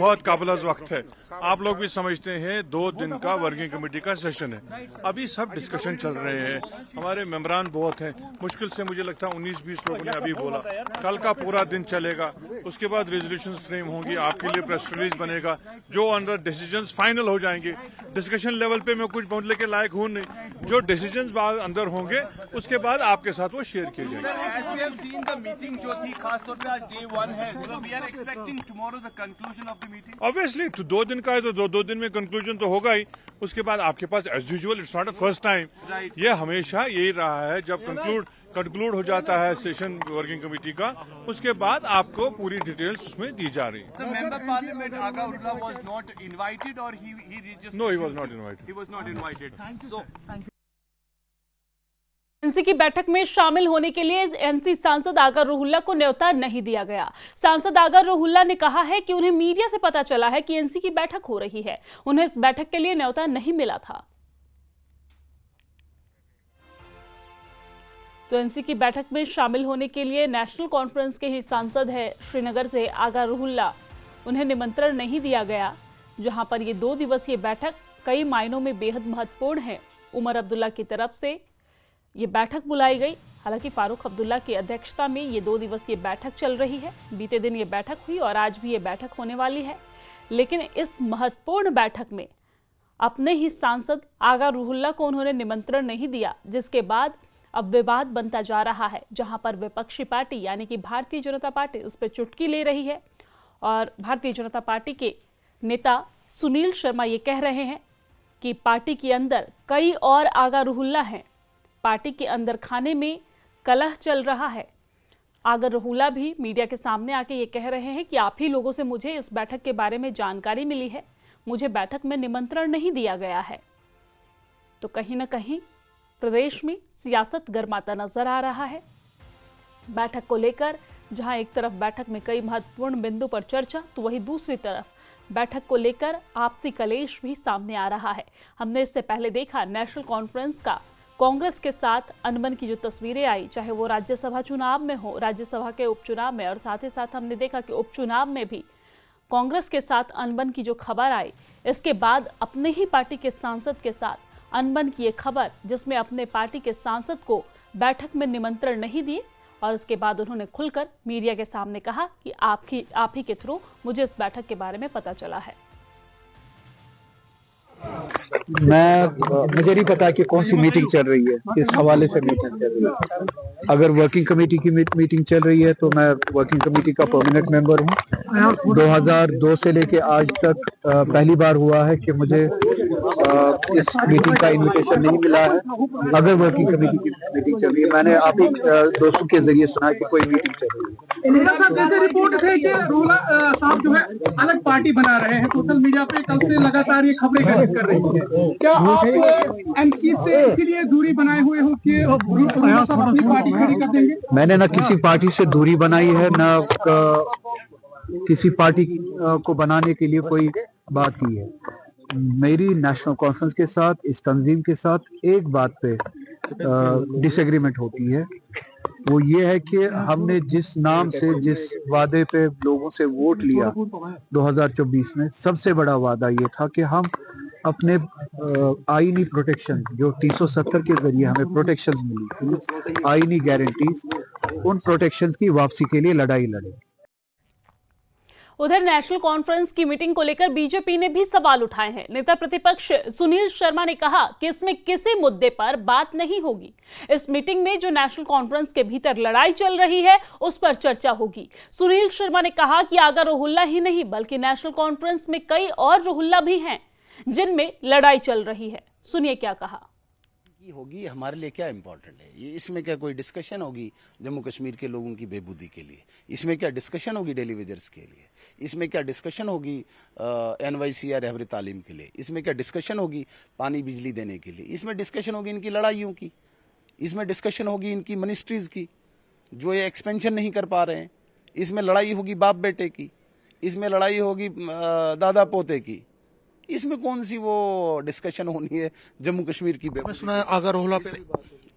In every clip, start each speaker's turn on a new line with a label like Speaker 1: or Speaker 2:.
Speaker 1: बहुत काबिल वक्त है। आप लोग भी समझते हैं 2 दिन का वर्किंग कमेटी का सेशन है। अभी सब डिस्कशन चल रहे हैं। हमारे मेंबरान बहुत हैं। मुश्किल से मुझे लगता है 19-20 लोगों ने अभी बोला। कल का पूरा दिन चलेगा। उसके बाद रेजोल्यूशन फ्रेम होंगी, आपके लिए प्रेस रिलीज बनेगा, जो अंदर डिसीजंस फाइनल हो जाएंगे। डिस्कशन लेवल पे मैं कुछ बोलने के लायक हूं नहीं। जो डिसीजंस अंदर होंगे उसके बाद आपके साथ वो शेयर किए जाएंगे।
Speaker 2: जो थी खासतौर पे आज डे 1 है, so we are expecting tomorrow the conclusion of the meeting.
Speaker 1: Obviously, तो 2 दिन का है तो 2 दिन में कंक्लूजन तो होगा ही। उसके बाद आपके पास as usual it's not a first time, ये हमेशा यही रहा है। जब कंक्लूड हो जाता है सेशन वर्किंग कमेटी का, उसके बाद आपको पूरी डिटेल्स उसमें दी जा रही है।
Speaker 2: So member parliament Aga Urla was not invited or he just
Speaker 1: No, he was not invited.
Speaker 2: He was not invited. So
Speaker 3: NC की बैठक में शामिल होने के लिए एनसी सांसद आगा रुहुल्ला को न्योता नहीं दिया गया। सांसद आगा रुहुल्ला ने कहा है कि उन्हें मीडिया से पता चला है कि एनसी की बैठक हो रही है, उन्हें इस बैठक के लिए न्योता नहीं मिला था। तो एनसी की बैठक में शामिल होने के लिए नेशनल कॉन्फ्रेंस के ही सांसद है श्रीनगर से आगा रुहुल्ला, उन्हें निमंत्रण नहीं दिया गया, जहां पर ये 2 दिवसीय बैठक कई मायनों में बेहद महत्वपूर्ण है। उमर अब्दुल्ला की तरफ से ये बैठक बुलाई गई। हालांकि फारूक अब्दुल्ला की अध्यक्षता में ये 2 दिवसीय बैठक चल रही है। बीते दिन ये बैठक हुई और आज भी ये बैठक होने वाली है। लेकिन इस महत्वपूर्ण बैठक में अपने ही सांसद आगा रुहुल्ला को उन्होंने निमंत्रण नहीं दिया, जिसके बाद अब विवाद बनता जा रहा है, जहां पर विपक्षी पार्टी यानी कि भारतीय जनता पार्टी उस पर चुटकी ले रही है। और भारतीय जनता पार्टी के नेता सुनील शर्मा ये कह रहे हैं कि पार्टी के अंदर कई और आगा रुहुल्ला हैं, पार्टी के अंदर खाने में कलह चल रहा है। आगा रुहुल्ला भी मीडिया के सामने आके ये कह रहे हैं कि आप ही लोगों से मुझे इस बैठक के बारे में जानकारी मिली है, मुझे बैठक में निमंत्रण नहीं दिया गया है। तो कहीं ना कहीं प्रदेश में सियासत गरमाता नजर आ रहा है। बैठक को लेकर जहां एक तरफ बैठक में कई महत्वपूर्ण बिंदु पर चर्चा, तो वहीं दूसरी तरफ बैठक को लेकर आपसी कलेश भी सामने आ रहा है। हमने इससे पहले देखा नेशनल कॉन्फ्रेंस का कांग्रेस के साथ अनबन की जो तस्वीरें आई, चाहे वो राज्यसभा चुनाव में हो, राज्यसभा के उपचुनाव में, और साथ ही साथ हमने देखा कि उपचुनाव में भी कांग्रेस के साथ अनबन की जो खबर आई, इसके बाद अपने ही पार्टी के सांसद के साथ अनबन की ये खबर, जिसमें अपने पार्टी के सांसद को बैठक में निमंत्रण नहीं दिए, और इसके बाद उन्होंने खुलकर मीडिया के सामने कहा कि आप ही के थ्रू मुझे इस बैठक के बारे में पता चला है।
Speaker 4: मुझे नहीं पता कि कौन सी मीटिंग चल रही है, किस हवाले से मीटिंग चल रही है। अगर वर्किंग कमेटी की मीटिंग चल रही है तो मैं वर्किंग कमेटी का परमानेंट मेंबर हूँ। 2002 से लेके आज तक पहली बार हुआ है कि मुझे इस मीटिंग का इनविटेशन नहीं मिला है। अगर वर्किंग कमेटी की मीटिंग चल रही है, मैंने आप ही दोस्तों के जरिए सुना कि कोई मीटिंग चल रही है।
Speaker 5: जैसे रिपोर्ट है कि रुहुल्ला साहब जो है अलग पार्टी बना रहे हैं, सोशल मीडिया पे कल से लगातार ये खबरें कर रही है। क्या आप एमसी से इसीलिए दूरी बनाए हुए हो कि रुहुल्ला साहब अपनी पार्टी खड़ी कर देंगे?
Speaker 4: मैंने ना किसी पार्टी से दूरी बनाई है, ना किसी पार्टी को बनाने के लिए कोई बात की है। मेरी नेशनल कॉन्फ्रेंस के साथ, इस तंजीम के साथ एक बात पे डिसएग्रीमेंट होती है, वो ये है कि हमने जिस नाम से, जिस वादे पे लोगों से वोट लिया 2024 में, सबसे बड़ा वादा ये था कि हम अपने आईनी प्रोटेक्शन जो 370 के जरिए हमें प्रोटेक्शंस मिली थी, आईनी गारंटीज, उन प्रोटेक्शंस की वापसी के लिए लड़ाई लड़े।
Speaker 3: उधर नेशनल कॉन्फ्रेंस की मीटिंग को लेकर बीजेपी ने भी सवाल उठाए हैं। नेता प्रतिपक्ष सुनील शर्मा ने कहा कि इसमें किसी मुद्दे पर बात नहीं होगी। इस मीटिंग में जो नेशनल कॉन्फ्रेंस के भीतर लड़ाई चल रही है उस पर चर्चा होगी। सुनील शर्मा ने कहा कि आगा रुहुल्ला ही नहीं बल्कि नेशनल कॉन्फ्रेंस में कई और रुहुल्ला भी हैं जिनमें लड़ाई चल रही है। सुनिए क्या कहा।
Speaker 6: होगी हमारे लिए क्या इम्पोर्टेंट है ये, इसमें क्या कोई डिस्कशन होगी जम्मू कश्मीर के लोगों की बेबूदी के लिए, इसमें क्या डिस्कशन होगी डेली वेजर्स के लिए, इसमें क्या डिस्कशन होगी NYC या रहबरी तालीम के लिए, इसमें क्या डिस्कशन होगी पानी बिजली देने के लिए, इसमें डिस्कशन होगी इनकी लड़ाइयों की, इसमें डिस्कशन होगी इनकी मिनिस्ट्रीज की जो ये एक्सपेंशन नहीं कर पा रहे हैं, इसमें लड़ाई होगी बाप बेटे की, इसमें लड़ाई होगी दादा पोते की, इसमें कौन सी वो डिस्कशन होनी है जम्मू कश्मीर की?
Speaker 7: मैं सुना है आगा रुहुल्ला पे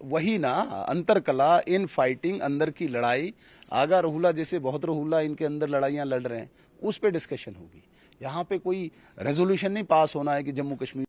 Speaker 6: वही ना अंतर कला इन फाइटिंग, अंदर की लड़ाई, आगा रुहुल्ला जैसे बहुत रुहुल्ला इनके अंदर लड़ाइयां लड़ रहे हैं, उस पे डिस्कशन होगी। यहाँ पे कोई रेजोल्यूशन नहीं पास होना है कि जम्मू कश्मीर